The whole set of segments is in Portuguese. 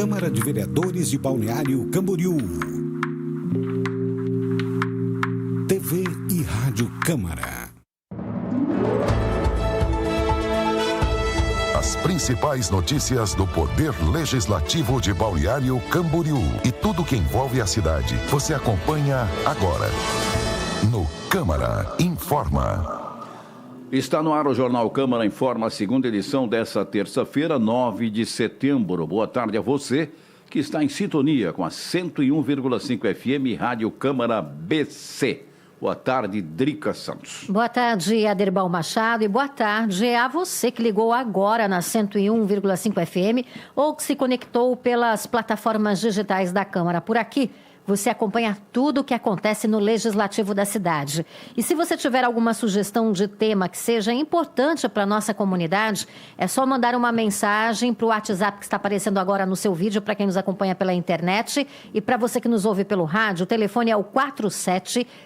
Câmara de Vereadores de Balneário Camboriú. TV e Rádio Câmara. As principais notícias do Poder Legislativo de Balneário Camboriú e tudo que envolve a cidade. Você acompanha agora no Câmara Informa. Está no ar o Jornal Câmara Informa, a segunda edição dessa terça-feira, 9 de setembro. Boa tarde a você que está em sintonia com a 101,5 FM Rádio Câmara BC. Boa tarde, Drica Santos. Boa tarde, Aderbal Machado, e boa tarde a você que ligou agora na 101,5 FM ou que se conectou pelas plataformas digitais da Câmara. Por aqui, você acompanha tudo o que acontece no Legislativo da cidade. E se você tiver alguma sugestão de tema que seja importante para a nossa comunidade, é só mandar uma mensagem para o WhatsApp que está aparecendo agora no seu vídeo, para quem nos acompanha pela internet. E para você que nos ouve pelo rádio, o telefone é o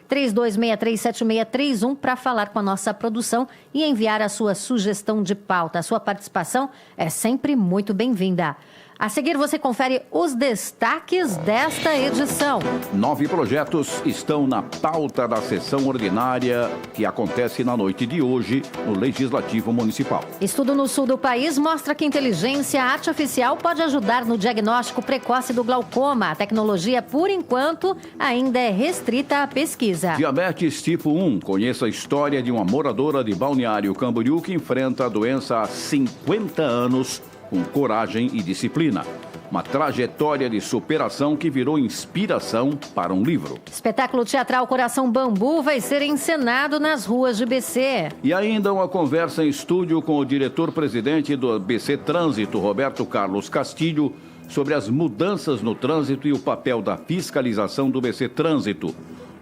47-3263-7631 para falar com a nossa produção e enviar a sua sugestão de pauta. A sua participação é sempre muito bem-vinda. A seguir, você confere os destaques desta edição. 9 projetos estão na pauta da sessão ordinária que acontece na noite de hoje no Legislativo Municipal. Estudo no sul do país mostra que inteligência artificial pode ajudar no diagnóstico precoce do glaucoma. A tecnologia, por enquanto, ainda é restrita à pesquisa. Diabetes tipo 1. Conheça a história de uma moradora de Balneário Camboriú que enfrenta a doença há 50 anos com coragem e disciplina. Uma trajetória de superação que virou inspiração para um livro. Espetáculo teatral Coração Bambu vai ser encenado nas ruas de BC. E ainda uma conversa em estúdio com o diretor-presidente do BC Trânsito, Roberto Carlos Castilho, sobre as mudanças no trânsito e o papel da fiscalização do BC Trânsito.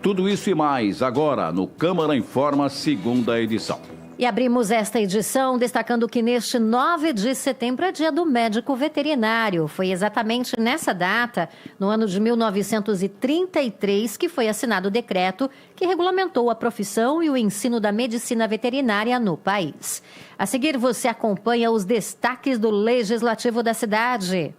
Tudo isso e mais agora no Câmara Informa, segunda edição. E abrimos esta edição destacando que neste 9 de setembro é dia do médico veterinário. Foi exatamente nessa data, no ano de 1933, que foi assinado o decreto que regulamentou a profissão e o ensino da medicina veterinária no país. A seguir, você acompanha os destaques do Legislativo da cidade.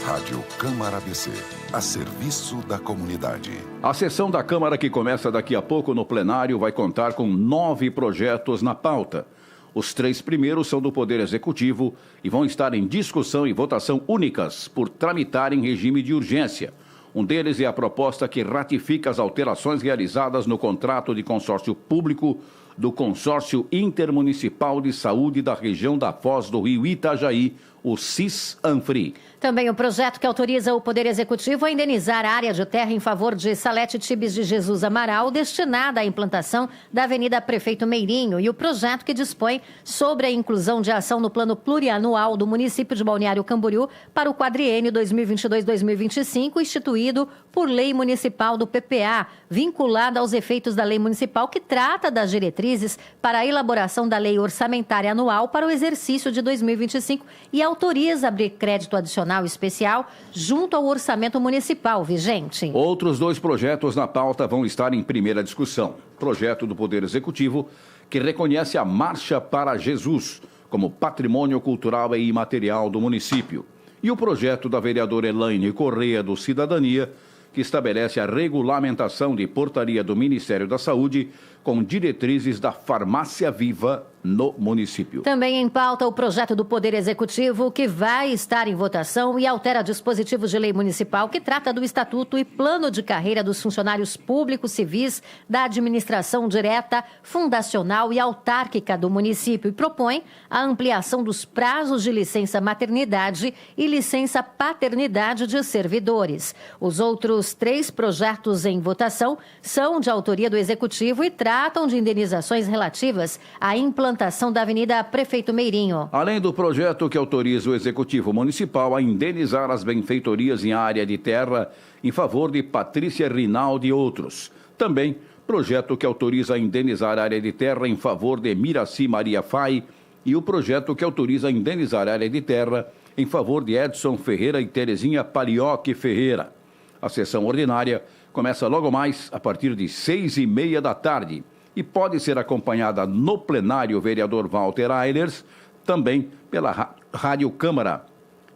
Rádio Câmara ABC, a serviço da comunidade. A sessão da Câmara que começa daqui a pouco no plenário vai contar com 9 projetos na pauta. Os 3 primeiros são do Poder Executivo e vão estar em discussão e votação únicas por tramitar em regime de urgência. Um deles é a proposta que ratifica as alterações realizadas no contrato de consórcio público do Consórcio Intermunicipal de Saúde da região da Foz do Rio Itajaí, o CIS-ANFRI. Também o projeto que autoriza o Poder Executivo a indenizar a área de terra em favor de Salete Tibes de Jesus Amaral, destinada à implantação da Avenida Prefeito Meirinho, e o projeto que dispõe sobre a inclusão de ação no plano plurianual do município de Balneário Camboriú para o quadriênio 2022-2025, instituído por lei municipal do PPA, vinculada aos efeitos da lei municipal que trata das diretrizes para a elaboração da lei orçamentária anual para o exercício de 2025 e autoriza abrir crédito adicional especial junto ao orçamento municipal vigente. Outros 2 projetos na pauta vão estar em primeira discussão. Projeto do Poder Executivo que reconhece a Marcha para Jesus como patrimônio cultural e imaterial do município. E o projeto da vereadora Elaine Correia do Cidadania, que estabelece a regulamentação de portaria do Ministério da Saúde com diretrizes da farmácia viva no município. Também em pauta o projeto do Poder Executivo que vai estar em votação e altera dispositivos de lei municipal que trata do Estatuto e Plano de Carreira dos Funcionários Públicos Civis da Administração Direta, Fundacional e Autárquica do município e propõe a ampliação dos prazos de licença maternidade e licença paternidade de servidores. Os outros 3 projetos em votação são de autoria do Executivo e tratam de indenizações relativas à implantação da Avenida Prefeito Meirinho. Além do projeto que autoriza o Executivo Municipal a indenizar as benfeitorias em área de terra em favor de Patrícia Rinaldi e outros. Também projeto que autoriza a indenizar a área de terra em favor de Miraci Maria Fai e o projeto que autoriza a indenizar a área de terra em favor de Edson Ferreira e Terezinha Palioque Ferreira. A sessão ordinária começa logo mais a partir de 6h30 da tarde e pode ser acompanhada no plenário vereador Walter Eilers, também pela Rádio Câmara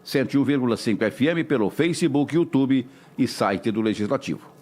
101,5 FM pelo Facebook, YouTube e site do Legislativo.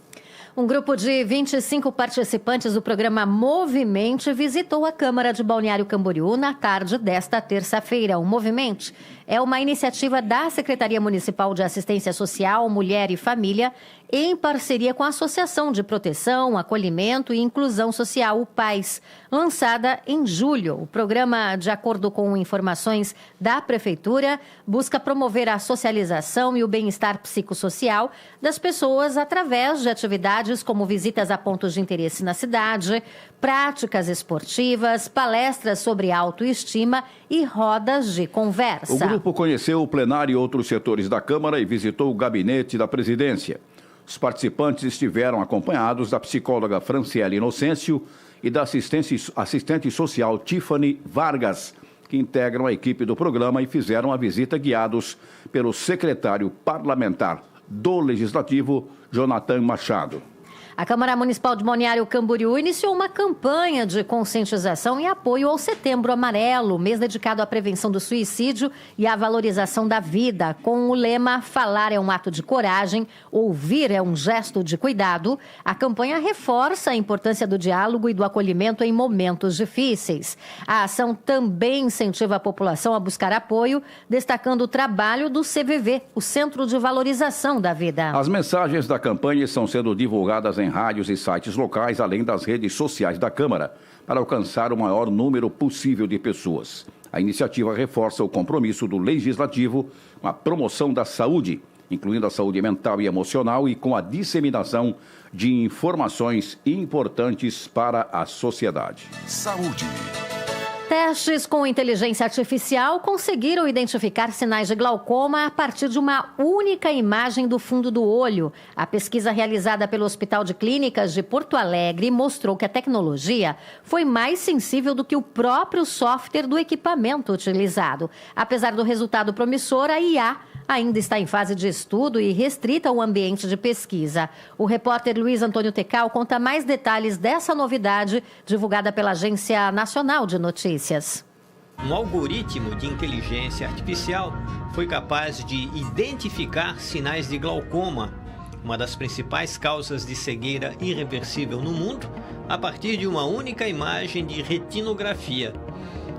Um grupo de 25 participantes do programa Movimente visitou a Câmara de Balneário Camboriú na tarde desta terça-feira. O Movimente é uma iniciativa da Secretaria Municipal de Assistência Social, Mulher e Família, em parceria com a Associação de Proteção, Acolhimento e Inclusão Social, o PAIS, lançada em julho. O programa, de acordo com informações da Prefeitura, busca promover a socialização e o bem-estar psicossocial das pessoas através de atividades como visitas a pontos de interesse na cidade, práticas esportivas, palestras sobre autoestima e rodas de conversa. O grupo conheceu o plenário e outros setores da Câmara e visitou o gabinete da presidência. Os participantes estiveram acompanhados da psicóloga Franciele Inocêncio e da assistente social Tiffany Vargas, que integram a equipe do programa e fizeram a visita guiados pelo secretário parlamentar do Legislativo, Jonathan Machado. A Câmara Municipal de Balneário Camboriú iniciou uma campanha de conscientização e apoio ao Setembro Amarelo, mês dedicado à prevenção do suicídio e à valorização da vida, com o lema "Falar é um ato de coragem, ouvir é um gesto de cuidado". A campanha reforça a importância do diálogo e do acolhimento em momentos difíceis. A ação também incentiva a população a buscar apoio, destacando o trabalho do CVV, o Centro de Valorização da Vida. As mensagens da campanha estão sendo divulgadas em rádios e sites locais, além das redes sociais da Câmara, para alcançar o maior número possível de pessoas. A iniciativa reforça o compromisso do Legislativo com a promoção da saúde, incluindo a saúde mental e emocional, e com a disseminação de informações importantes para a sociedade. Saúde. Testes com inteligência artificial conseguiram identificar sinais de glaucoma a partir de uma única imagem do fundo do olho. A pesquisa realizada pelo Hospital de Clínicas de Porto Alegre mostrou que a tecnologia foi mais sensível do que o próprio software do equipamento utilizado. Apesar do resultado promissor, a IA ainda está em fase de estudo e restrita ao ambiente de pesquisa. O repórter Luiz Antônio Tecal conta mais detalhes dessa novidade divulgada pela Agência Nacional de Notícias. Um algoritmo de inteligência artificial foi capaz de identificar sinais de glaucoma, uma das principais causas de cegueira irreversível no mundo, a partir de uma única imagem de retinografia.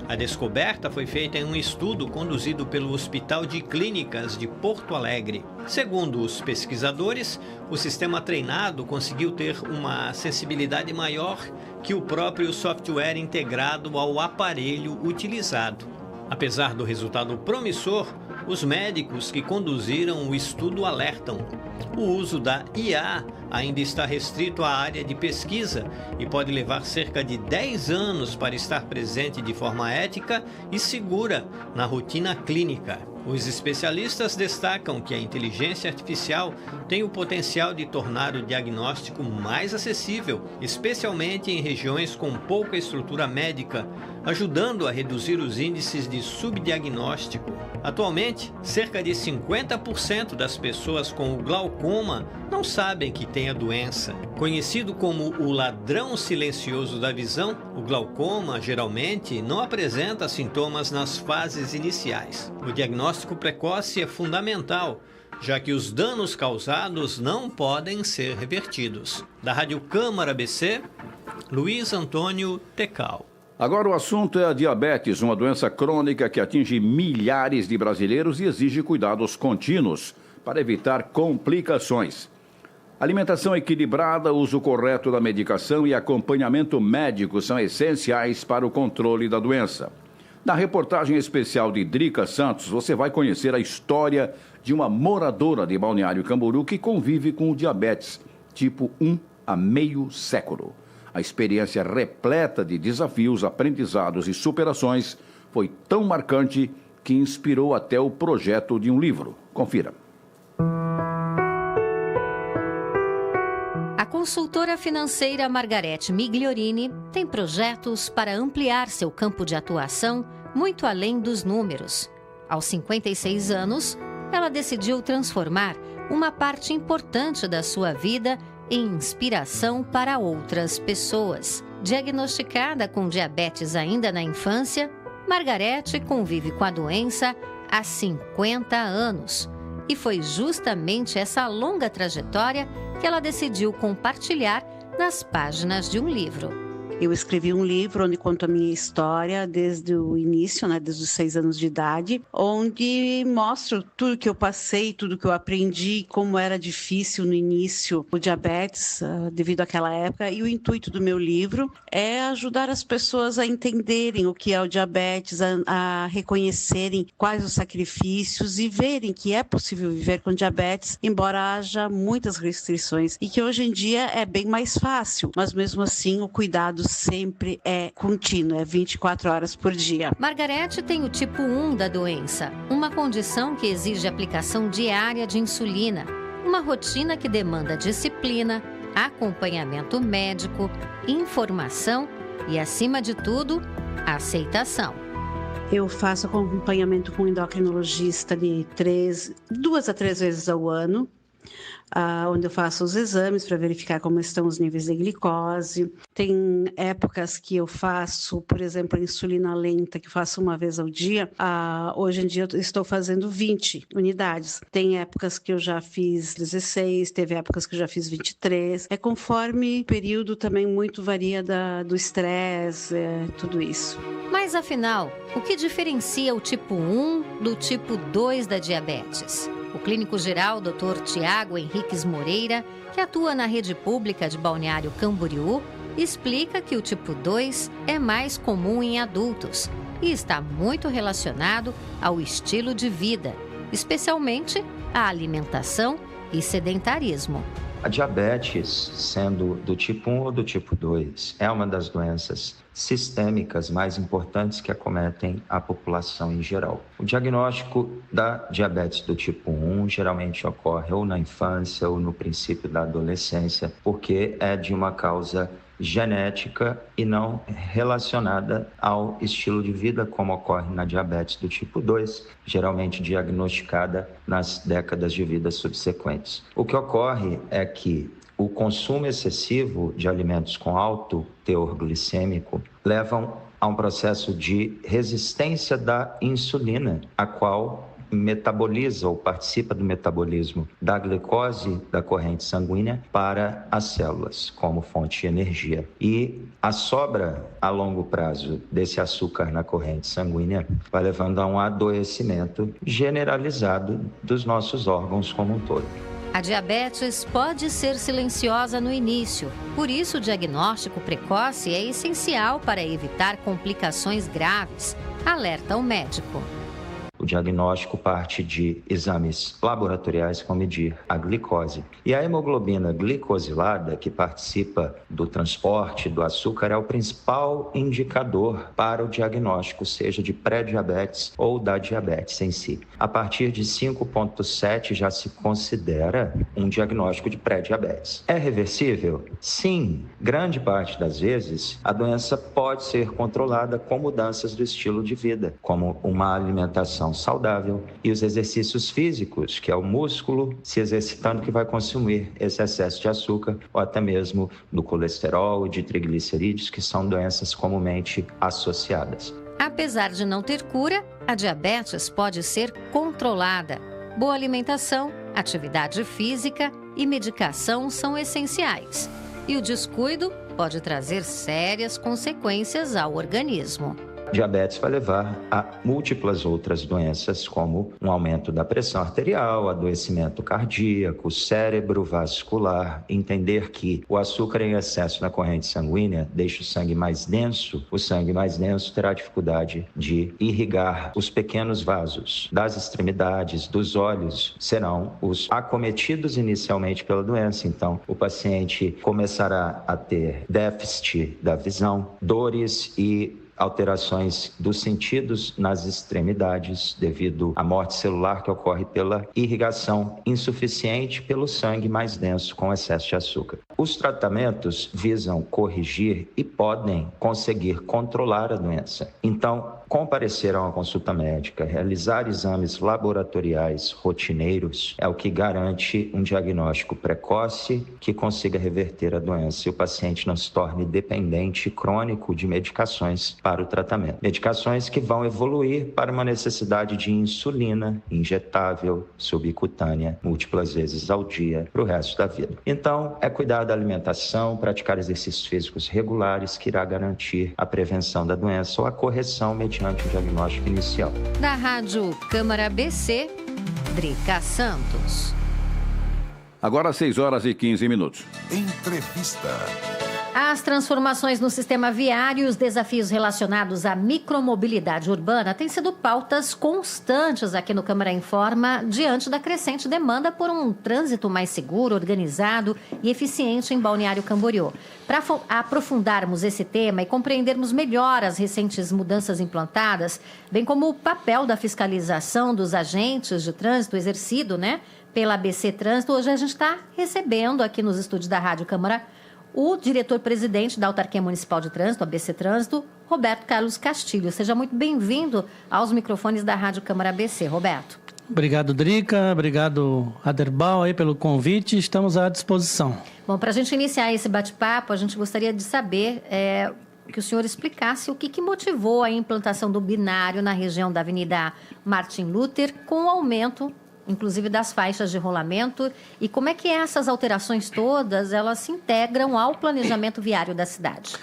A descoberta foi feita em um estudo conduzido pelo Hospital de Clínicas de Porto Alegre. Segundo os pesquisadores, o sistema treinado conseguiu ter uma sensibilidade maior que o próprio software integrado ao aparelho utilizado. Apesar do resultado promissor, os médicos que conduziram o estudo alertam: o uso da IA ainda está restrito à área de pesquisa e pode levar cerca de 10 anos para estar presente de forma ética e segura na rotina clínica. Os especialistas destacam que a inteligência artificial tem o potencial de tornar o diagnóstico mais acessível, especialmente em regiões com pouca estrutura médica, ajudando a reduzir os índices de subdiagnóstico. Atualmente, cerca de 50% das pessoas com o glaucoma não sabem que têm a doença. Conhecido como o ladrão silencioso da visão, o glaucoma geralmente não apresenta sintomas nas fases iniciais. O diagnóstico precoce é fundamental, já que os danos causados não podem ser revertidos. Da Rádio Câmara BC, Luiz Antônio Tecal. Agora o assunto é a diabetes, uma doença crônica que atinge milhares de brasileiros e exige cuidados contínuos para evitar complicações. Alimentação equilibrada, uso correto da medicação e acompanhamento médico são essenciais para o controle da doença. Na reportagem especial de Drica Santos, você vai conhecer a história de uma moradora de Balneário Camboriú que convive com o diabetes tipo 1 há meio século. A experiência repleta de desafios, aprendizados e superações foi tão marcante que inspirou até o projeto de um livro. Confira. A consultora financeira Margarete Migliorini tem projetos para ampliar seu campo de atuação muito além dos números. Aos 56 anos, ela decidiu transformar uma parte importante da sua vida em inspiração para outras pessoas. Diagnosticada com diabetes ainda na infância, Margarete convive com a doença há 50 anos. E foi justamente essa longa trajetória que ela decidiu compartilhar nas páginas de um livro. Eu escrevi um livro onde conto a minha história desde o início, desde os 6 anos de idade, onde mostro tudo que eu passei, tudo que eu aprendi, como era difícil no início o diabetes, devido àquela época. E o intuito do meu livro é ajudar as pessoas a entenderem o que é o diabetes, a reconhecerem quais os sacrifícios e verem que é possível viver com diabetes, embora haja muitas restrições. E que hoje em dia é bem mais fácil, mas mesmo assim o cuidado sempre é contínuo, é 24 horas por dia. Margarete tem o tipo 1 da doença, uma condição que exige aplicação diária de insulina, uma rotina que demanda disciplina, acompanhamento médico, informação e, acima de tudo, aceitação. Eu faço acompanhamento com um endocrinologista de 2 a 3 vezes ao ano, onde eu faço os exames para verificar como estão os níveis de glicose. Tem épocas que eu faço, por exemplo, a insulina lenta, que eu faço uma vez ao dia. Hoje em dia eu estou fazendo 20 unidades. Tem épocas que eu já fiz 16, teve épocas que eu já fiz 23. É conforme o período, também muito varia do estresse, tudo isso. Mas afinal, o que diferencia o tipo 1 do tipo 2 da diabetes? O clínico geral Dr. Tiago Henriques Moreira, que atua na rede pública de Balneário Camboriú, explica que o tipo 2 é mais comum em adultos e está muito relacionado ao estilo de vida, especialmente a alimentação e sedentarismo. A diabetes, sendo do tipo 1 ou do tipo 2, é uma das doenças sistêmicas mais importantes que acometem a população em geral. O diagnóstico da diabetes do tipo 1 geralmente ocorre ou na infância ou no princípio da adolescência, porque é de uma causa genética e não relacionada ao estilo de vida, como ocorre na diabetes do tipo 2, geralmente diagnosticada nas décadas de vida subsequentes. O que ocorre é que o consumo excessivo de alimentos com alto teor glicêmico levam a um processo de resistência da insulina, a qual metaboliza ou participa do metabolismo da glicose da corrente sanguínea para as células, como fonte de energia. E a sobra a longo prazo desse açúcar na corrente sanguínea vai levando a um adoecimento generalizado dos nossos órgãos como um todo. A diabetes pode ser silenciosa no início, por isso o diagnóstico precoce é essencial para evitar complicações graves, alerta o médico. O diagnóstico parte de exames laboratoriais com medir a glicose. E a hemoglobina glicosilada, que participa do transporte do açúcar, é o principal indicador para o diagnóstico, seja de pré-diabetes ou da diabetes em si. A partir de 5,7 já se considera um diagnóstico de pré-diabetes. É reversível? Sim. Grande parte das vezes, a doença pode ser controlada com mudanças do estilo de vida, como uma alimentação saudável e os exercícios físicos, que é o músculo se exercitando que vai consumir esse excesso de açúcar ou até mesmo do colesterol e de triglicerídeos, que são doenças comumente associadas. Apesar de não ter cura, a diabetes pode ser controlada. Boa alimentação, atividade física e medicação são essenciais. E o descuido pode trazer sérias consequências ao organismo. Diabetes vai levar a múltiplas outras doenças, como um aumento da pressão arterial, adoecimento cardíaco, cerebrovascular. Entender que o açúcar em excesso na corrente sanguínea deixa o sangue mais denso. O sangue mais denso terá dificuldade de irrigar os pequenos vasos das extremidades, dos olhos, serão os acometidos inicialmente pela doença. Então, o paciente começará a ter déficit da visão, dores e alterações dos sentidos nas extremidades devido à morte celular que ocorre pela irrigação insuficiente pelo sangue mais denso com excesso de açúcar. Os tratamentos visam corrigir e podem conseguir controlar a doença. Então, comparecer a uma consulta médica, realizar exames laboratoriais rotineiros, é o que garante um diagnóstico precoce que consiga reverter a doença e o paciente não se torne dependente crônico de medicações para o tratamento. Medicações que vão evoluir para uma necessidade de insulina injetável, subcutânea, múltiplas vezes ao dia, para o resto da vida. Então, é cuidar da alimentação, praticar exercícios físicos regulares que irá garantir a prevenção da doença ou a correção mediante o diagnóstico inicial. Da Rádio Câmara BC, Drica Santos. Agora 6h15. Entrevista. As transformações no sistema viário e os desafios relacionados à micromobilidade urbana têm sido pautas constantes aqui no Câmara Informa, diante da crescente demanda por um trânsito mais seguro, organizado e eficiente em Balneário Camboriú. Para aprofundarmos esse tema e compreendermos melhor as recentes mudanças implantadas, bem como o papel da fiscalização dos agentes de trânsito exercido, pela ABC Trânsito, hoje a gente está recebendo aqui nos estúdios da Rádio Câmara o diretor-presidente da Autarquia Municipal de Trânsito, ABC Trânsito, Roberto Carlos Castilho. Seja muito bem-vindo aos microfones da Rádio Câmara ABC, Roberto. Obrigado, Drica. Obrigado, Aderbal, pelo convite. Estamos à disposição. Bom, para a gente iniciar esse bate-papo, a gente gostaria de saber que o senhor explicasse o que motivou a implantação do binário na região da Avenida Martin Luther, com o aumento inclusive das faixas de rolamento, e como é que essas alterações todas, elas se integram ao planejamento viário da cidade?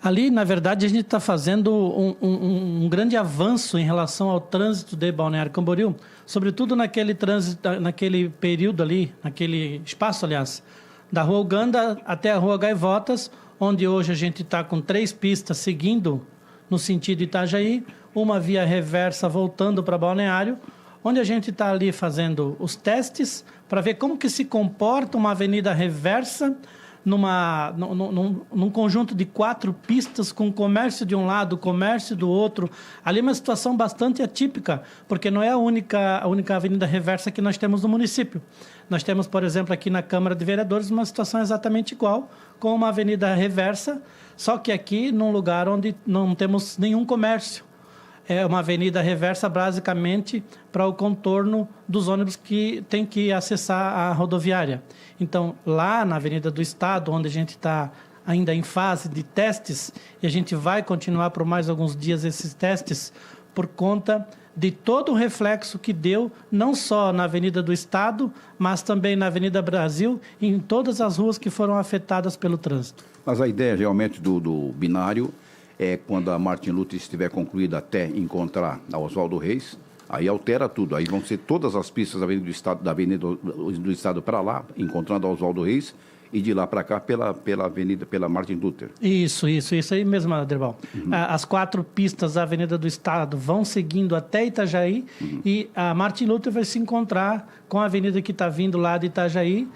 Ali, na verdade, a gente está fazendo um grande avanço em relação ao trânsito de Balneário Camboriú, sobretudo naquele período ali, naquele espaço, aliás, da Rua Uganda até a Rua Gaivotas, onde hoje a gente está com 3 pistas seguindo no sentido Itajaí, uma via reversa voltando para Balneário, onde a gente está ali fazendo os testes para ver como que se comporta uma avenida reversa num conjunto de 4 pistas com comércio de um lado, comércio do outro. Ali é uma situação bastante atípica, porque não é a única avenida reversa que nós temos no município. Nós temos, por exemplo, aqui na Câmara de Vereadores, uma situação exatamente igual, com uma avenida reversa, só que aqui num lugar onde não temos nenhum comércio. É uma avenida reversa, basicamente, para o contorno dos ônibus que tem que acessar a rodoviária. Então, lá na Avenida do Estado, onde a gente está ainda em fase de testes, e a gente vai continuar por mais alguns dias esses testes, por conta de todo o reflexo que deu, não só na Avenida do Estado, mas também na Avenida Brasil, e em todas as ruas que foram afetadas pelo trânsito. Mas a ideia, realmente, do binário é quando a Martin Luther estiver concluída até encontrar a Oswaldo Reis, aí altera tudo. Aí vão ser todas as pistas da Avenida do Estado para lá, encontrando a Oswaldo Reis, e de lá para cá pela Martin Luther. Isso aí mesmo, Aderbal. Uhum. As 4 pistas da Avenida do Estado vão seguindo até Itajaí, e a Martin Luther vai se encontrar com a avenida que está vindo lá de Itajaí,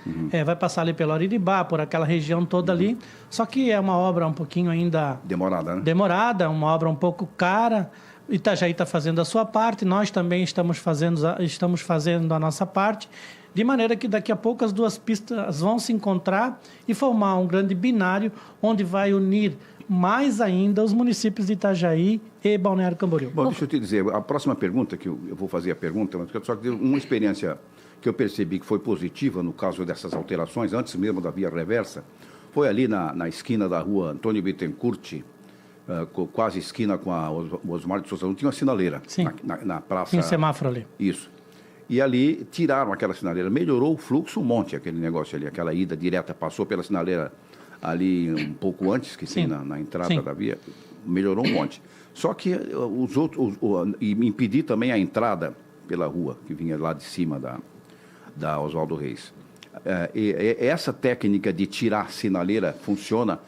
vai passar ali pela Oriribá, por aquela região toda ali, só que é uma obra um pouquinho ainda... Demorada, né? Demorada, uma obra um pouco cara. Itajaí está fazendo a sua parte, nós também estamos fazendo a nossa parte, de maneira que daqui a pouco as 2 pistas vão se encontrar e formar um grande binário, onde vai unir mais ainda os municípios de Itajaí e Balneário Camboriú. Bom, deixa eu te dizer, a próxima pergunta, que eu vou fazer a pergunta, mas só que uma experiência que eu percebi que foi positiva no caso dessas alterações, antes mesmo da via reversa, foi ali na esquina da rua Antônio Bittencourt, quase esquina com a Osmar de Souza, não tinha uma sinaleira. Sim. Na praça. Tinha um semáforo ali. Isso. E ali tiraram aquela sinaleira, melhorou o fluxo um monte, aquele negócio ali, aquela ida direta, passou pela sinaleira ali um pouco antes, que tem na entrada da via, melhorou um monte. Só que os outros, e impedir também a entrada pela rua, que vinha lá de cima da Oswaldo Reis. Essa técnica de tirar a sinaleira funciona,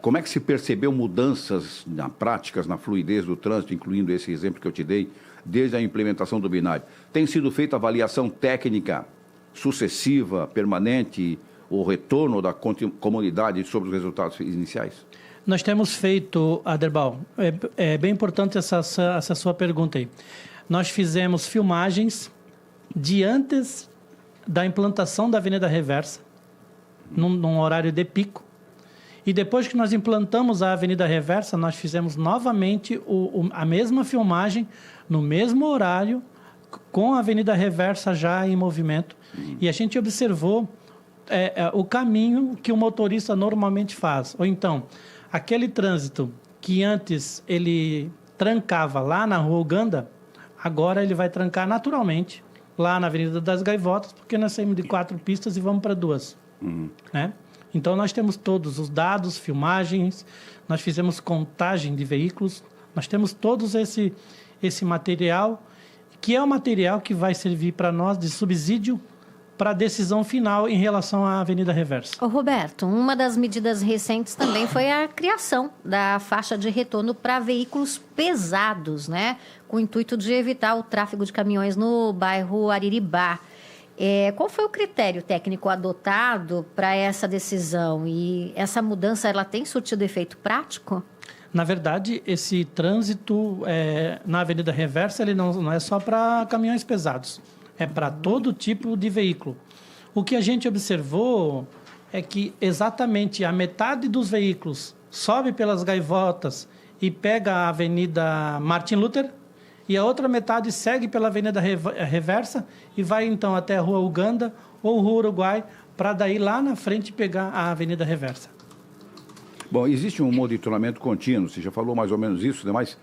como é que se percebeu mudanças práticas, na fluidez do trânsito, incluindo esse exemplo que eu te dei, desde a implementação do binário? Tem sido feita avaliação técnica sucessiva, permanente, o retorno da comunidade sobre os resultados iniciais? Nós temos feito, Aderbal, é bem importante essa sua pergunta aí. Nós fizemos filmagens de antes da implantação da Avenida Reversa, num horário de pico, E depois que nós implantamos a Avenida Reversa, nós fizemos novamente a mesma filmagem, no mesmo horário, com a Avenida Reversa já em movimento. E a gente observou o caminho que o motorista normalmente faz. Ou então, aquele trânsito que antes ele trancava lá na Rua Uganda, agora ele vai trancar naturalmente lá na Avenida das Gaivotas, porque nós saímos de 4 pistas e vamos para 2. Né? Então, nós temos todos os dados, filmagens, nós fizemos contagem de veículos, nós temos todos esse material, que é o material que vai servir para nós de subsídio para a decisão final em relação à Avenida Reversa. Ô Roberto, uma das medidas recentes também foi a criação da faixa de retorno para veículos pesados, né? Com o intuito de evitar o tráfego de caminhões no bairro Ariribá. Qual foi o critério técnico adotado para essa decisão? E essa mudança ela tem surtido efeito prático? Na verdade, esse trânsito na Avenida Reversa ele não é só para caminhões pesados. É para todo tipo de veículo. O que a gente observou é que exatamente a metade dos veículos sobe pelas Gaivotas e pega a Avenida Martin Luther, e a outra metade segue pela Avenida Reversa e vai então até a Rua Uganda ou Rua Uruguai, para daí lá na frente pegar a Avenida Reversa. Bom, existe um monitoramento contínuo, você já falou mais ou menos isso, né? Mas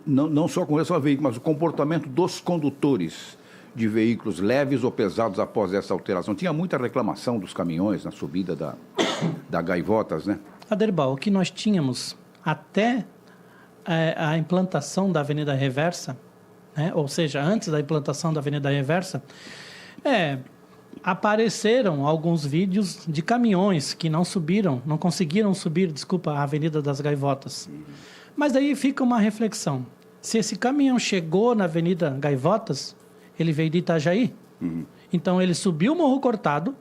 não só com relação ao veículo, mas o comportamento dos condutores de veículos leves ou pesados após essa alteração. Tinha muita reclamação dos caminhões na subida da Gaivotas, né? Aderbal, o que nós tínhamos até a implantação da Avenida Reversa, né? Ou seja, antes da implantação da Avenida Reversa, apareceram alguns vídeos de caminhões que não conseguiram subir, a Avenida das Gaivotas. Mas daí fica uma reflexão. Se esse caminhão chegou na Avenida Gaivotas, ele veio de Itajaí. Então, ele subiu o Morro Cortado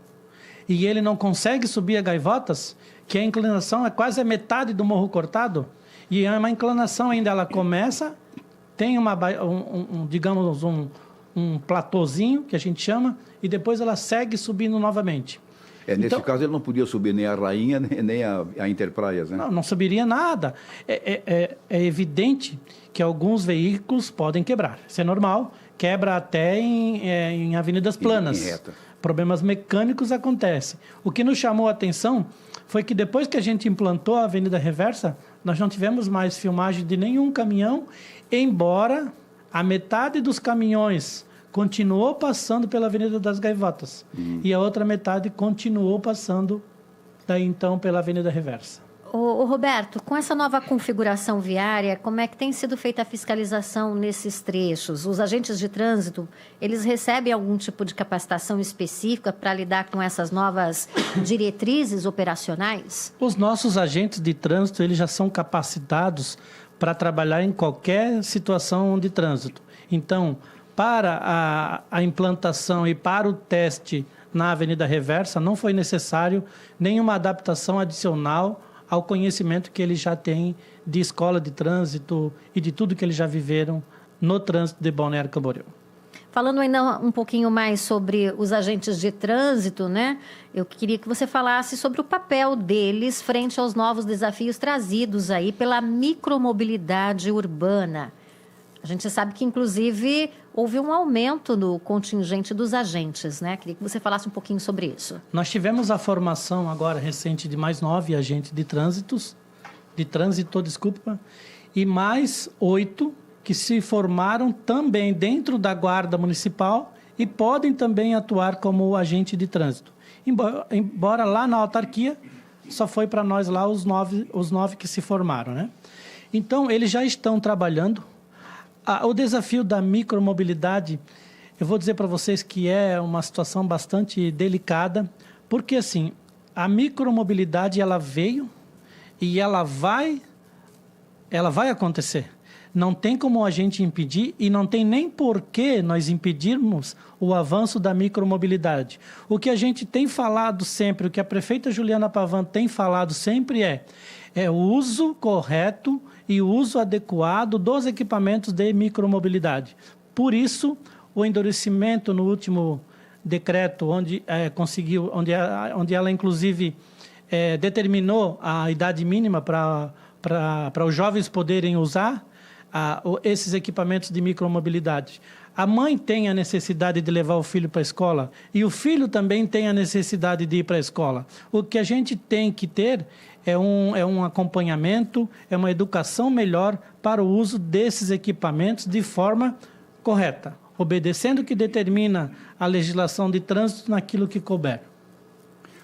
e ele não consegue subir a Gaivotas, que a inclinação é quase a metade do Morro Cortado, e é uma inclinação ainda, ela começa, tem digamos, um platôzinho, que a gente chama, e depois ela segue subindo novamente. Nesse caso, ele não podia subir nem a Rainha, nem a Interpraias, né? Não subiria nada. É evidente que alguns veículos podem quebrar. Isso é normal. Quebra até em avenidas planas. Em reta. Problemas mecânicos acontecem. O que nos chamou a atenção foi que depois que a gente implantou a Avenida Reversa, nós não tivemos mais filmagem de nenhum caminhão, embora a metade dos caminhões continuou passando pela Avenida das Gaivotas e a outra metade continuou passando daí então pela Avenida Reversa. Ô Roberto, com essa nova configuração viária, como é que tem sido feita a fiscalização nesses trechos? Os agentes de trânsito, eles recebem algum tipo de capacitação específica para lidar com essas novas diretrizes operacionais? Os nossos agentes de trânsito, eles já são capacitados para trabalhar em qualquer situação de trânsito. Então, para a implantação e para o teste na Avenida Reversa, não foi necessário nenhuma adaptação adicional ao conhecimento que eles já têm de escola de trânsito e de tudo que eles já viveram no trânsito de Balneário Camboriú. Falando ainda um pouquinho mais sobre os agentes de trânsito, né? Eu queria que você falasse sobre o papel deles frente aos novos desafios trazidos aí pela micromobilidade urbana. A gente sabe que, inclusive, houve um aumento no contingente dos agentes, né? Queria que você falasse um pouquinho sobre isso. Nós tivemos a formação agora recente de mais 9 agentes de trânsito, e mais 8 que se formaram também dentro da Guarda Municipal e podem também atuar como agente de trânsito. Embora lá na autarquia só foi para nós lá os nove que se formaram, né? Então, eles já estão trabalhando. O desafio da micromobilidade, eu vou dizer para vocês que é uma situação bastante delicada, porque assim, a micromobilidade ela veio e ela vai acontecer. Não tem como a gente impedir e não tem nem por que nós impedirmos o avanço da micromobilidade. O que a gente tem falado sempre, o que a prefeita Juliana Pavan tem falado sempre é o uso correto e o uso adequado dos equipamentos de micromobilidade. Por isso, o endurecimento no último decreto, onde ela inclusive determinou a idade mínima para os jovens poderem usar esses equipamentos de micromobilidade. A mãe tem a necessidade de levar o filho para a escola e o filho também tem a necessidade de ir para a escola. O que a gente tem que ter é um acompanhamento, é uma educação melhor para o uso desses equipamentos de forma correta, obedecendo o que determina a legislação de trânsito naquilo que couber.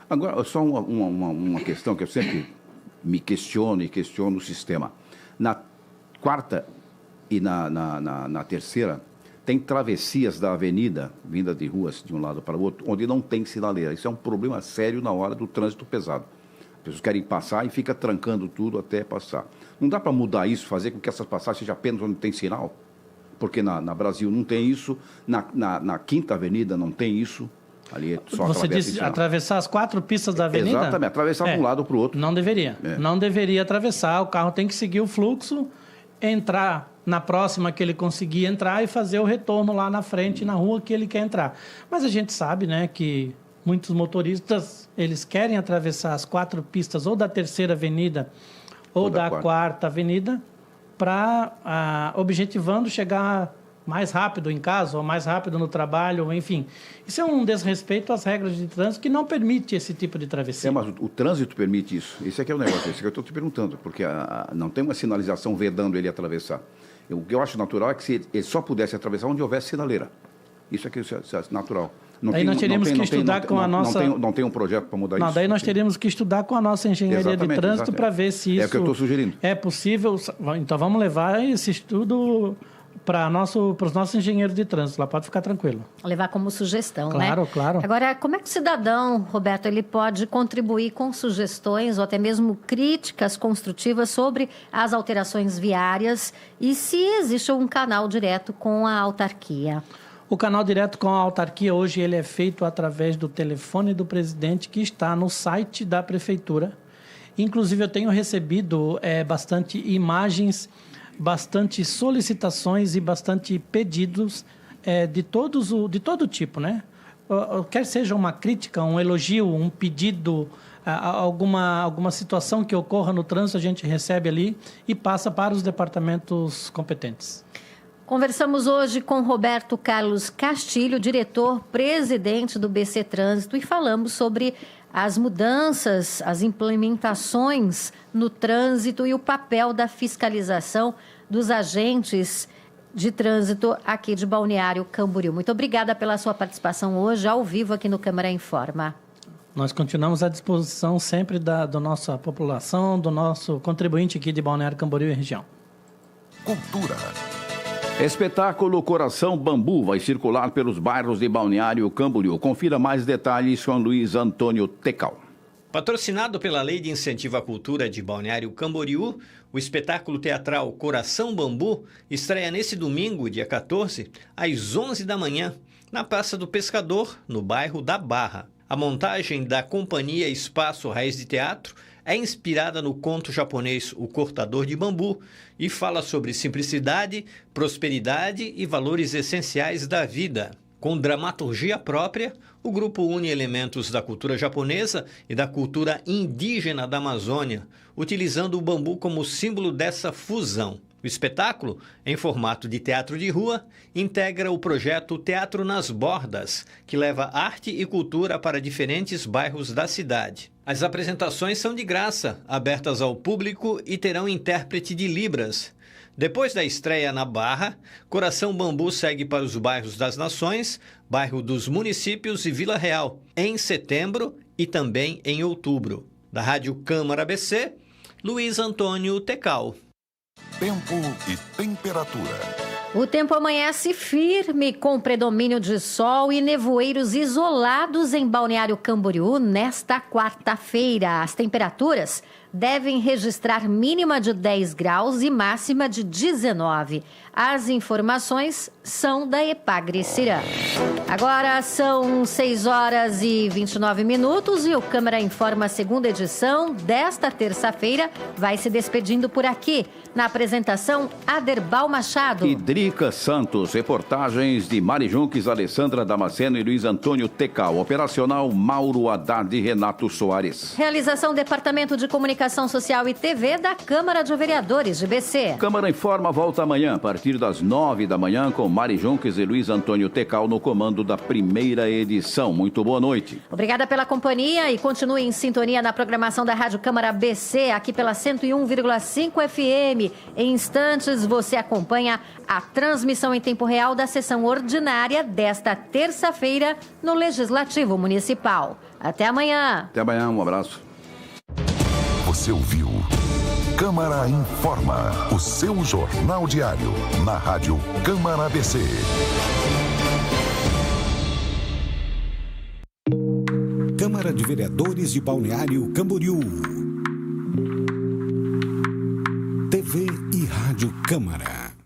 Agora, só uma questão que eu sempre me questiono e questiono o sistema. Na quarta e na terceira, tem travessias da avenida, vinda de ruas de um lado para o outro, onde não tem sinaleira. Isso é um problema sério na hora do trânsito pesado. As pessoas querem passar e fica trancando tudo até passar. Não dá para mudar isso, fazer com que essas passagens sejam apenas onde tem sinal? Porque na Brasil não tem isso, na Quinta Avenida não tem isso. Ali só você disse atravessar as 4 pistas da avenida? Exatamente, atravessar de um lado para o outro. Não deveria. Não deveria atravessar, o carro tem que seguir o fluxo, entrar na próxima que ele conseguir entrar e fazer o retorno lá na frente, na rua que ele quer entrar. Mas a gente sabe, né, que muitos motoristas, eles querem atravessar as 4 pistas ou da Terceira Avenida ou da Quarta Avenida para objetivando chegar mais rápido em casa ou mais rápido no trabalho, ou enfim. Isso é um desrespeito às regras de trânsito que não permite esse tipo de travessia. Mas o trânsito permite isso. Esse aqui é o negócio, esse que eu estou te perguntando, porque não tem uma sinalização vedando ele atravessar. O que eu acho natural é que se ele só pudesse atravessar onde houvesse sinaleira. Isso aqui é natural. Daí nós teríamos que estudar com a nossa... Não tem um projeto para mudar isso? Daí nós teríamos que estudar com a nossa engenharia de trânsito para ver se isso... É o que eu estou sugerindo. É possível. Então vamos levar esse estudo para os nossos engenheiros de trânsito. Lá pode ficar tranquilo. Levar como sugestão, claro, né? Claro. Agora, como é que o cidadão, Roberto, ele pode contribuir com sugestões ou até mesmo críticas construtivas sobre as alterações viárias e se existe um canal direto com a autarquia? O canal direto com a autarquia hoje ele é feito através do telefone do presidente que está no site da prefeitura. Inclusive eu tenho recebido bastante imagens, bastante solicitações e bastante pedidos de todo tipo, né? Quer seja uma crítica, um elogio, um pedido, alguma situação que ocorra no trânsito, a gente recebe ali e passa para os departamentos competentes. Conversamos hoje com Roberto Carlos Castilho, diretor-presidente do BC Trânsito, e falamos sobre as mudanças, as implementações no trânsito e o papel da fiscalização dos agentes de trânsito aqui de Balneário Camboriú. Muito obrigada pela sua participação hoje, ao vivo, aqui no Câmara Informa. Nós continuamos à disposição sempre da nossa população, do nosso contribuinte aqui de Balneário Camboriú e região. Cultura. Espetáculo Coração Bambu vai circular pelos bairros de Balneário Camboriú. Confira mais detalhes com Luiz Antônio Tecal. Patrocinado pela Lei de Incentivo à Cultura de Balneário Camboriú, o espetáculo teatral Coração Bambu estreia nesse domingo, dia 14, às 11 da manhã, na Praça do Pescador, no bairro da Barra. A montagem da Companhia Espaço Raiz de Teatro é inspirada no conto japonês O Cortador de Bambu e fala sobre simplicidade, prosperidade e valores essenciais da vida. Com dramaturgia própria, o grupo une elementos da cultura japonesa e da cultura indígena da Amazônia, utilizando o bambu como símbolo dessa fusão. O espetáculo, em formato de teatro de rua, integra o projeto Teatro nas Bordas, que leva arte e cultura para diferentes bairros da cidade. As apresentações são de graça, abertas ao público e terão intérprete de Libras. Depois da estreia na Barra, Coração Bambu segue para os bairros das Nações, bairro dos Municípios e Vila Real, em setembro e também em outubro. Da Rádio Câmara ABC, Luiz Antônio Tecal. Tempo e temperatura. O tempo amanhece firme, com predomínio de sol e nevoeiros isolados em Balneário Camboriú nesta quarta-feira. As temperaturas devem registrar mínima de 10 graus e máxima de 19. As informações são da Epagre-Cirã. Agora são 6 horas e 29 minutos e o Câmara Informa, a segunda edição desta terça-feira, vai se despedindo por aqui. Na apresentação, Aderbal Machado. E Drica Santos. Reportagens de Mari Junques, Alessandra Damasceno e Luiz Antônio Tecal. Operacional Mauro Haddad e Renato Soares. Realização Departamento de Comunicação Social e TV da Câmara de Vereadores de BC. Câmara Informa volta amanhã, a partir das 9 da manhã, com Mari Junques e Luiz Antônio Tecal no comando da primeira edição. Muito boa noite. Obrigada pela companhia e continue em sintonia na programação da Rádio Câmara BC, aqui pela 101,5 FM. Em instantes, você acompanha a transmissão em tempo real da sessão ordinária desta terça-feira no Legislativo Municipal. Até amanhã. Até amanhã, um abraço. Você ouviu Câmara Informa, o seu jornal diário, na Rádio Câmara BC. Câmara de Vereadores de Balneário Camboriú. TV e Rádio Câmara.